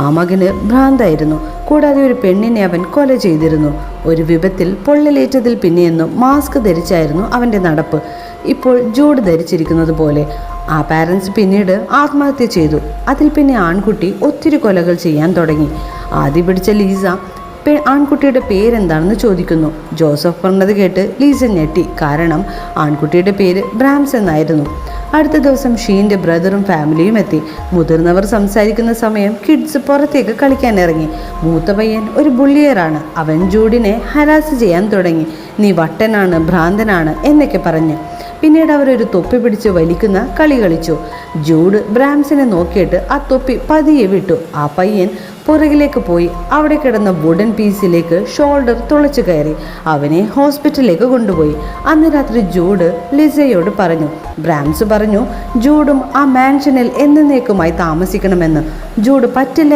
ആ മകന് ഭ്രാന്തായിരുന്നു. കൂടാതെ ഒരു പെണ്ണിനെ അവൻ കൊല ചെയ്തിരുന്നു. ഒരു വിപത്തിൽ പൊള്ളലേറ്റതിൽ പിന്നെയെന്നും മാസ്ക് ധരിച്ചായിരുന്നു അവൻ്റെ നടപ്പ്. ഇപ്പോൾ ജൂഡ് ധരിച്ചിരിക്കുന്നത് പോലെ. ആ പാരൻസ് പിന്നീട് ആത്മഹത്യ ചെയ്തു. അതിൽ പിന്നെ ആൺകുട്ടി ഒത്തിരി കൊലകൾ ചെയ്യാൻ തുടങ്ങി. ആദ്യം പിടിച്ച ലീസ ആൺകുട്ടിയുടെ പേരെന്താണെന്ന് ചോദിക്കുന്നു. ജോസഫ് പറഞ്ഞത് കേട്ട് ലീസ ഞെട്ടി. കാരണം ആൺകുട്ടിയുടെ പേര് ബ്രാംസ് എന്നായിരുന്നു. അടുത്ത ദിവസം ഷീൻ്റെ ബ്രദറും ഫാമിലിയും എത്തി. മുതിർന്നവർ സംസാരിക്കുന്ന സമയം കിഡ്സ് പുറത്തേക്ക് കളിക്കാൻ ഇറങ്ങി. മൂത്ത പയ്യൻ ഒരു ബുള്ളിയറാണ്. അവൻ ജൂഡിനെ ഹരാസ് ചെയ്യാൻ തുടങ്ങി. നീ വട്ടനാണ്, ഭ്രാന്തനാണ് എന്നൊക്കെ പറഞ്ഞ്. പിന്നീട് അവരൊരു തൊപ്പി പിടിച്ച് വലിക്കുന്ന കളി കളിച്ചു. ജൂഡ് ബ്രാംസിനെ നോക്കിയിട്ട് ആ തൊപ്പി പതിയെ വിട്ടു. ആ പയ്യൻ പുറകിലേക്ക് പോയി അവിടെ കിടന്ന വുഡൻ പീസിലേക്ക് ഷോൾഡർ തുളച്ചു കയറി. അവനെ ഹോസ്പിറ്റലിലേക്ക് കൊണ്ടുപോയി. അന്ന് രാത്രി ജൂഡ് ലിസയോട് പറഞ്ഞു. ബ്രാംസ് പറഞ്ഞു ജൂഡും ആ മാൻഷനിൽ എന്നേക്കുമായി താമസിക്കണമെന്ന്. ജൂഡ് പറ്റില്ല